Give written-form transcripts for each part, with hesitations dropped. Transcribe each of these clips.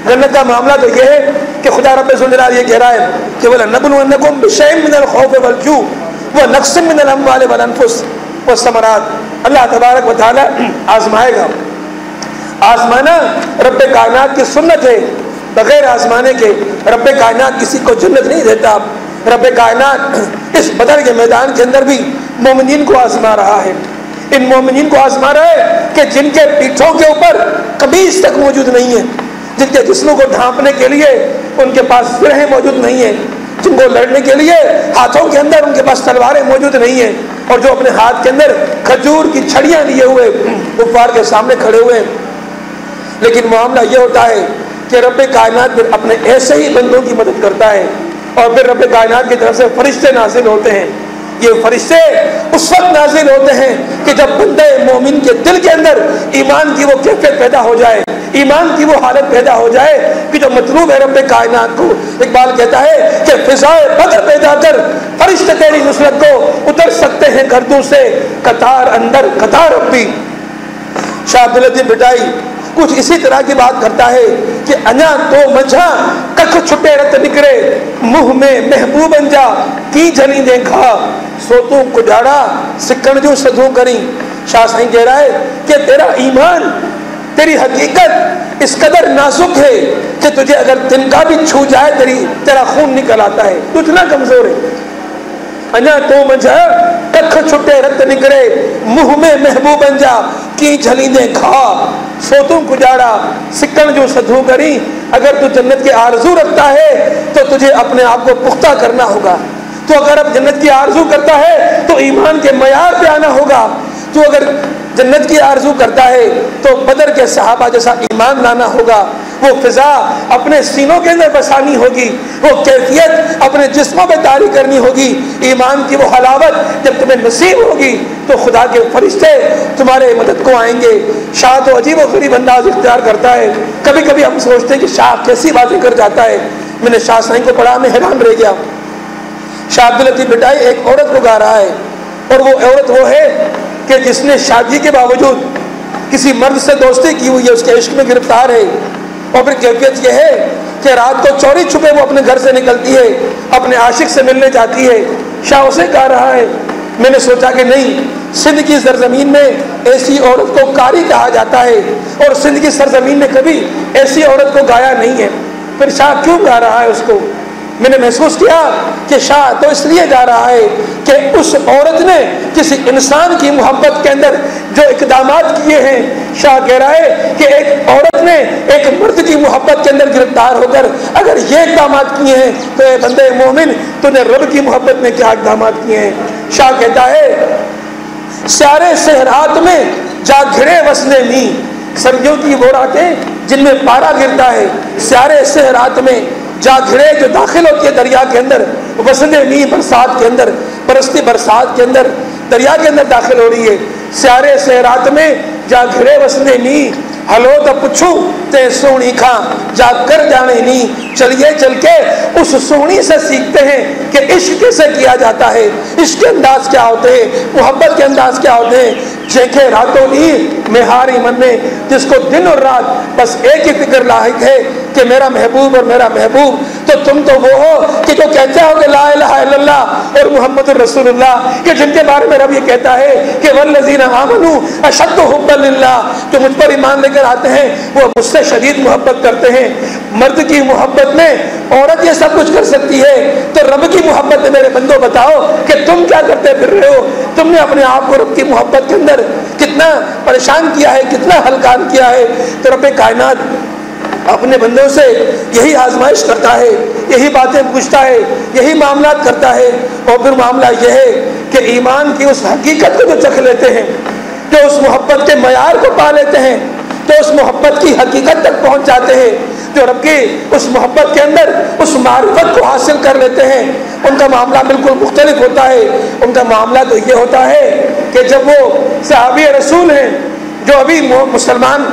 جنت کا معاملہ تو یہ ہے کہ خدا رب الجلال یہ کہہ رہا ہے کہ وَلَنَبْلُوَنَّكُمْ بِشَيْءٍ مِّنَ الْخَوْفِ وَالْجُوعِ وَنَقْصٍ مِّنَ الْأَمْوَالِ وَالْأَنفُسِ وَالثَّمَرَاتِ۔ اللہ تبارک و تعالیٰ آزمائے گا۔ آزمانا رب کائنات کی سنت ہے، بغیر آزمانے کے رب کائنات کسی کو جنت نہیں دیتا۔ رب کائنات اس بدر کے میدان کے اندر بھی مومنین کو آزما رہا ہے۔ ان مومنین کو آزما رہا ہے کہ جن کے پیٹھوں کے اوپر قمیص تک موجود نہیں ہے، جن کے جسموں کو ڈھانپنے کے لیے ان کے پاس سرہیں موجود نہیں ہیں، جن کو لڑنے کے لیے ہاتھوں کے اندر ان کے پاس تلواریں موجود نہیں ہیں، اور جو اپنے ہاتھ کے اندر کھجور کی چھڑیاں لیے ہوئے کفار کے سامنے کھڑے ہوئے ہیں۔ لیکن معاملہ یہ ہوتا ہے کہ رب کائنات پھر اپنے ایسے ہی بندوں کی مدد کرتا ہے، اور پھر رب کائنات کی طرف سے فرشتے نازل ہوتے ہیں۔ یہ فرشتے اس وقت نازل ہوتے ہیں کہ جب بندے مومن کے دل کے اندر ایمان کی وہ کیفیت پیدا ہو جائے، ایمان کی وہ حالت پیدا ہو جائے کہ جو مطلوب ہے رب کائنات کو۔ اقبال کہتا ہے کہ فضائے بدر پیدا کر فرشتے تیری نصرت کو اتر سکتے ہیں گردوں سے قطار اندر قطار ربی۔ شاہ عبداللطیف بٹائی کچھ اسی طرح کی بات کرتا ہے کہ انیا تو مجھا ککھ چھٹے رت نکرے منہ میں محبوب انجا کی جھلی دیکھا سوتوں کو جاڑا سکن جو سدھوں کری۔ شاہ سائیں کہہ رہا ہے کہ تیرا ایمان، تیری حقیقت اس قدر نازک ہے کہ تجھے اگر تنکا بھی چھو جائے تیرا خون نکل آتا ہے، تو اتنا کمزور ہے۔ انیا تو مجھا ککھ چھٹے رت نکرے منہ میں محبوب انجا کی جھلیندیں کھا سوتوں کجاڑا سکن جو سدھو کری۔ اگر تو جنت کی آرزو رکھتا ہے تو تجھے اپنے آپ کو پختہ کرنا ہوگا۔ تو اگر اب جنت کی آرزو کرتا ہے تو ایمان کے معیار پہ آنا ہوگا۔ تو اگر جنت کی آرزو کرتا ہے تو بدر کے صحابہ جیسا ایمان لانا ہوگا۔ وہ فضا اپنے سینوں کے اندر بسانی ہوگی، وہ کیفیت اپنے جسموں پہ طاری کرنی ہوگی۔ ایمان کی وہ حلاوت جب تمہیں نصیب ہوگی تو خدا کے فرشتے تمہارے مدد کو آئیں گے۔ شاہ تو عجیب و غریب انداز اختیار کرتا ہے۔ کبھی کبھی ہم سوچتے ہیں کہ شاہ کیسی باتیں کر جاتا ہے۔ میں نے شاہ سائیں کو پڑھا، میں حیران رہ گیا۔ شاہ عبداللطیف بٹائی ایک عورت کو گا رہا ہے، اور وہ عورت وہ ہے کہ جس نے شادی کے باوجود کسی مرد سے دوستی کی ہوئی ہے، اس کے عشق میں گرفتار ہے، اور پھر کیفیت یہ ہے کہ رات کو چوری چھپے وہ اپنے گھر سے نکلتی ہے، اپنے عاشق سے ملنے جاتی ہے۔ شاہ اسے گا رہا ہے۔ میں نے سوچا کہ نہیں، سندھ کی سرزمین میں ایسی عورت کو قاری کہا جاتا ہے، اور سندھ کی سرزمین میں کبھی ایسی عورت کو گایا نہیں ہے۔ پھر شاہ کیوں گا رہا ہے اس کو؟ میں نے محسوس کیا کہ شاہ تو اس لیے گا رہا ہے کہ اس عورت نے کسی انسان کی محبت کے اندر جو اقدامات کیے ہیں، شاہ کہہ رہا ہے کہ ایک عورت نے ایک مرد کی محبت کے اندر گرفتار ہو کر اگر یہ اقدامات کیے ہیں تو اے بندے مومن، تو نے رب کی محبت میں کیا اقدامات کیے ہیں۔ شاہ کہتا ہے سارے صحرات میں جا گھرے وسنے می، سردیوں کی وہ راتیں جن میں پارا گرتا ہے، سارے صحرات میں جا گھرے جو داخل ہوتی ہے دریا کے اندر، وسنے می برسات کے اندر، برستی برسات کے اندر دریا کے اندر داخل ہو رہی ہے۔ سارے صحرات میں جا گھرے وسنے می ہلو تو پچھو تے سونی کھاں جا کر جانے نہیں۔ چلیے چل کے اس سونی سے سیکھتے ہیں کہ عشق کیسے کیا جاتا ہے، عشق کے انداز کیا ہوتے ہیں، محبت کے انداز کیا ہوتے ہیں۔ جیکھے راتوں لی مہاری من میں، جس کو دن اور رات بس ایک ہی فکر لاحق ہے کہ میرا محبوب اور میرا محبوب۔ تو تم تو وہ ہو کہ جو کہتے ہو کہ لا الہ الا اللہ اور محمد الرسول اللہ، کہ جن کے بارے میں رب یہ کہتا ہے کہ والذین آمنوا اشد حبا للہ، جو مجھ پر ایمان لے کر آتے ہیں وہ مجھ سے شدید محبت کرتے ہیں۔ مرد کی محبت میں عورت یہ سب کچھ کر سکتی ہے، تو رب کی محبت میں میرے بندو بتاؤ کہ تم کیا کرتے پھر رہے ہو؟ تم نے اپنے آپ کو رب کی محبت کے اندر کتنا پریشان کیا ہے، کتنا ہلکان کیا ہے۔ تو رب کائنات اپنے بندوں سے یہی آزمائش کرتا ہے، یہی باتیں پوچھتا ہے، یہی معاملات کرتا ہے، اور پھر معاملہ یہ ہے کہ ایمان کی اس حقیقت کو جو چکھ لیتے ہیں، جو اس محبت کے معیار کو پا لیتے ہیں، جو اس محبت کی حقیقت تک پہنچ جاتے ہیں، جو رب کی اس محبت کے اندر اس معرفت کو حاصل کر لیتے ہیں، ان کا معاملہ بالکل مختلف ہوتا ہے۔ ان کا معاملہ تو یہ ہوتا ہے کہ جب وہ صحابی رسول ہیں جو ابھی مسلمان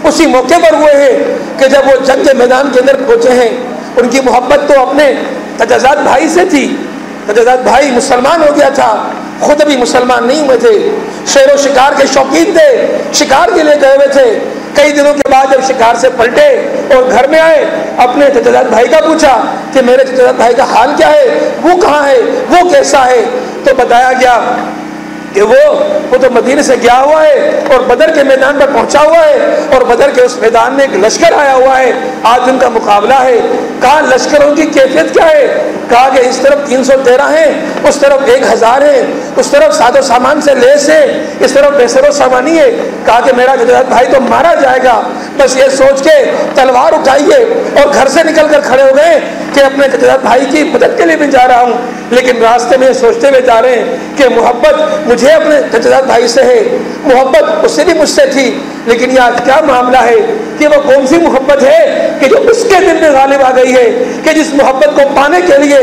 اسی موقع پر ہوئے ہیں کہ جب وہ جنگ کے میدان کے اندر پہنچے ہیں، ان کی محبت تو اپنے تجزات بھائی سے تھی۔ تجزات بھائی مسلمان ہو گیا تھا، خود ابھی مسلمان نہیں ہوئے تھے، شیر و شکار کے شوقین تھے، شکار کے لیے گئے ہوئے تھے، کئی دنوں کے بعد جب شکار سے پلٹے اور گھر میں آئے، اپنے چچا جاد بھائی کا پوچھا کہ میرے چچا جاد بھائی کا حال کیا ہے، وہ کہاں ہے، وہ کیسا ہے؟ تو بتایا گیا کہ وہ تو مدینے سے گیا ہوا ہے اور بدر کے میدان پر پہنچا ہوا ہے، اور بدر کے اس میدان میں ایک لشکر آیا ہوا ہے، آج ان کا مقابلہ ہے۔ کہا لشکروں کی کیفیت کیا ہے؟ کہا کہ اس طرف 313 ہیں، اس طرف 1000 ہیں، اس طرف ساز و سامان سے لیس ہے، اس طرف بے سر و سامانی ہے۔ کہا کہ میرا جداد بھائی تو مارا جائے گا، بس یہ سوچ کے تلوار اٹھائیے اور گھر سے نکل کر کھڑے ہو گئے کہ اپنے جداد بھائی کی مدد کے لیے بھی جا رہا ہوں، لیکن راستے میں سوچتے ہوئے جا رہے ہیں کہ محبت مجھے اپنے جداد بھائی سے ہے، محبت اس سے بھی مجھ سے تھی، لیکن یہ آج کیا معاملہ ہے کہ وہ کون سی محبت ہے کہ جو اس کے دل میں غالب آ گئی ہے، کہ جس محبت کو پانے کے لیے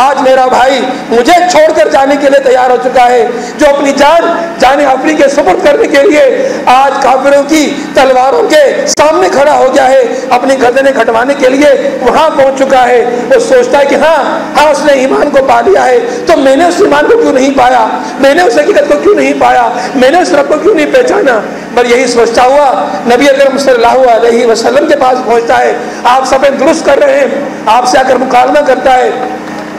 آج میرا بھائی مجھے چھوڑ کر جانے کے لیے تیار ہو چکا ہے، جو اپنی جان آفری کے سپرد کرنے کے لیے آج کافروں کی تلواروں کے سامنے کھڑا ہو گیا ہے، اپنی گردنیں کٹوانے کے لیے وہاں پہنچ چکا ہے۔ وہ سوچتا ہے کہ ہاں اس نے ایمان کو پا لیا ہے، تو میں نے اس ایمان کو کیوں نہیں پایا، میں نے اس حقیقت کو کیوں نہیں پایا، میں نے اس رب کو کیوں نہیں پہچانا؟ پر یہی سوچتا ہوا نبی اکرم صلی اللہ علیہ وسلم کے پاس پہنچتا ہے، آپ صفیں درست کر رہے ہیں، آپ سے آ کر مکالمہ کرتا ہے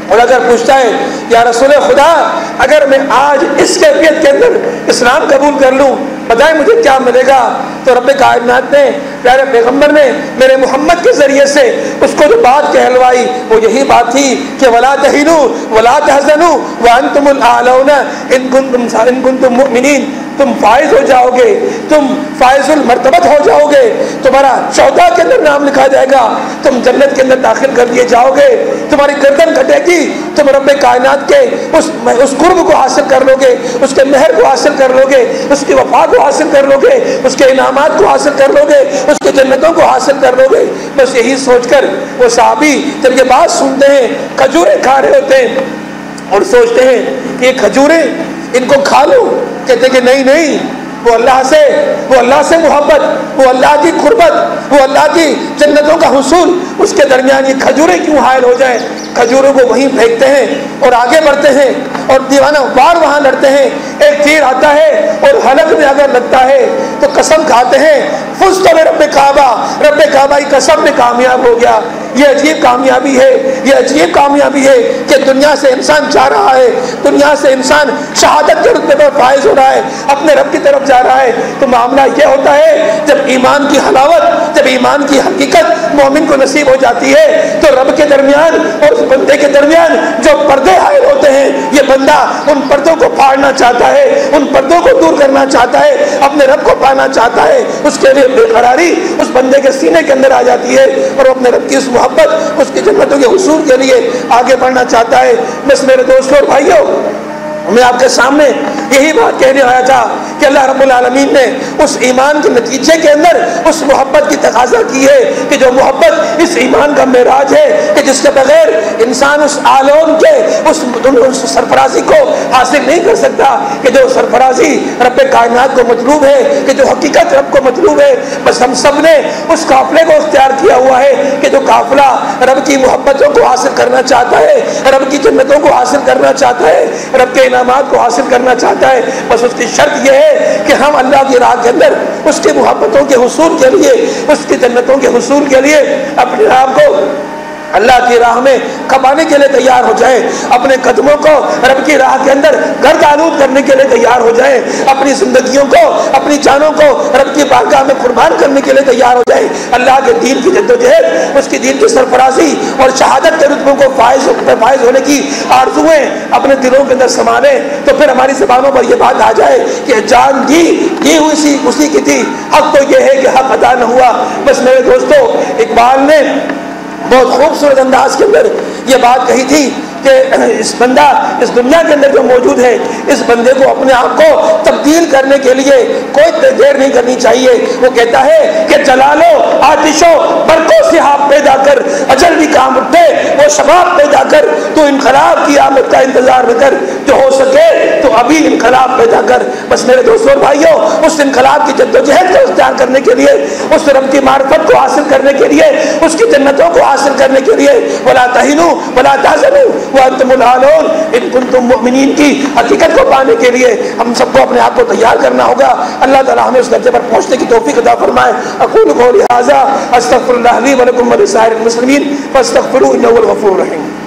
اور اگر پوچھتا ہے یا رسول خدا اگر میں آج اس کیفیت کے اندر اسلام قبول کر لوں بتائیں مجھے کیا ملے گا؟ تو رب کائنات نے پیارے پیغمبر نے میرے محمد کے ذریعے سے اس کو جو بات کہلوائی وہ یہی بات تھی کہ ولا تہنوا ولا تحزنوا وانتم الاعلون ان کنتم مؤمنین، تم فائز ہو جاؤ گے، تم فائز المرتبت ہو جاؤ گے، تمہارا چوتھا کے اندر نام لکھا جائے گا، تم جنت کے اندر داخل کر دیے جاؤ گے، تمہاری گردن کٹے گی، تم رب کائنات کے اس قرب کو حاصل کر لو گے، اس کے مہر کو حاصل کر لو گے، اس کی وفا کو حاصل کر لو گے، اس کے انعامات کو حاصل کر لو گے، اس کے جنتوں کو حاصل کر لو گے۔ بس یہی سوچ کر وہ صحابی جب یہ بات سنتے ہیں کھجوریں کھا رہے ہوتے ہیں اور سوچتے ہیں کہ یہ کھجوریں ان کو کھا لو، کہتے کہ نہیں، وہ اللہ سے محبت، وہ اللہ کی قربت، وہ اللہ کی جنتوں کا حصول، اس کے درمیان یہ کھجوریں کیوں حائل ہو جائیں؟ کھجوروں کو وہیں پھینکتے ہیں اور آگے بڑھتے ہیں اور دیوانہ وار وہاں لڑتے ہیں، ایک تیر آتا ہے اور حلق میں اگر لگتا ہے تو قسم کھاتے ہیں فزت برب کعبہ کی قسم میں کامیاب ہو گیا۔ یہ عجیب کامیابی ہے، یہ عجیب کامیابی ہے کہ دنیا سے انسان جا رہا ہے، دنیا سے انسان شہادت کے رتبے پر فائز ہو رہا ہے، اپنے رب کی طرف جا رہا ہے۔ تو معاملہ یہ ہوتا ہے جب ایمان کی حلاوت، جب ایمان کی حقیقت مومن کو نصیب ہو جاتی ہے تو رب کے درمیان اور اس بندے کے درمیان جو پردے حائل ہوتے ہیں، یہ بندہ ان پردوں کو پھاڑنا چاہتا ہے، ان پردوں کو دور کرنا چاہتا ہے، اپنے رب کو پانا چاہتا ہے۔ اس کے لیے بے قراری اس بندے کے سینے کے اندر آ جاتی ہے اور اپنے رب کی اس محبت، اس کی جنتوں کے حصول کے لیے آگے بڑھنا چاہتا ہے۔ بس میرے دوستوں اور بھائیوں، میں آپ کے سامنے یہی بات کہنے آیا تھا کہ اللہ رب العالمین نے اس ایمان کے نتیجے کے اندر اس محبت کی تقاضا کی ہے کہ جو محبت اس ایمان کا معراج ہے کہ جس کے بغیر انسان اس عالم کے اس سرفرازی کو حاصل نہیں کر سکتا، کہ جو سرفرازی رب کائنات کو مطلوب ہے، کہ جو حقیقت رب کو مطلوب ہے۔ بس ہم سب نے اس قافلے کو اختیار کیا ہوا ہے کہ جو قافلہ رب کی محبتوں کو حاصل کرنا چاہتا ہے، رب کی جنتوں کو حاصل کرنا چاہتا ہے، رب کے انعامات کو حاصل کرنا چاہتا ہے، بس اس کی شرط یہ ہے کہ ہم اللہ کی راہ کے اندر اس کی محبتوں کے حصول کے لیے، اس کی جنتوں کے حصول کے لیے اپنے آپ کو اللہ کی راہ میں کھپانے کے لیے تیار ہو جائیں، اپنے قدموں کو رب کی راہ کے اندر گرد آلود کرنے کے لیے تیار ہو جائیں، اپنی زندگیوں کو، اپنی جانوں کو رب کی بارگاہ میں قربان کرنے کے لیے تیار ہو جائیں۔ اللہ کے دین کی جدوجہد، اس کی دین کی سرفرازی اور شہادت کے رتبوں کو فائز ہونے کی آرزوئیں اپنے دلوں کے اندر سنبھالیں، تو پھر ہماری زبانوں پر یہ بات آ جائے کہ جان دی ہوئی اسی کی تھی، حق تو یہ ہے کہ حق ادا نہ ہوا۔ بس میرے دوستو، اقبال نے بہت خوبصورت انداز کے اندر یہ بات کہی تھی کہ اس بندہ اس دنیا کے اندر جو موجود ہے، اس بندے کو اپنے آپ کو تبدیل کرنے کے لیے کوئی دیر نہیں کرنی چاہیے۔ وہ کہتا ہے کہ جلالو آتشو برقو صحاب پیدا کر، اجل بھی کام اٹھے وہ شباب پیدا کر، تو انقلاب کی آمد کا انتظار نہ کر، جو ہو سکے تو ابھی انقلاب پیدا کر۔ بس میرے دوستوں اور بھائیوں، اس انقلاب کی جدوجہد کو اختیار کرنے کے لیے، اس رب کی معرفت کو حاصل کرنے کے لیے، اس کی جنتوں کو حاصل کرنے کے لیے ولا تہنوا ولا تحزنوا وانتم الاعلون ان کنتم مؤمنین کی حقیقت کو پانے کے لیے ہم سب کو اپنے آپ کو تیار کرنا ہوگا۔ اللہ تعالی ہمیں اس درجے پر پہنچنے کی توفیق عطا فرمائے۔ اقول قولی ھذا استغفر اللہ لی ولکم ولسائر المسلمین فاستغفروہ انہ هو الغفور الرحیم۔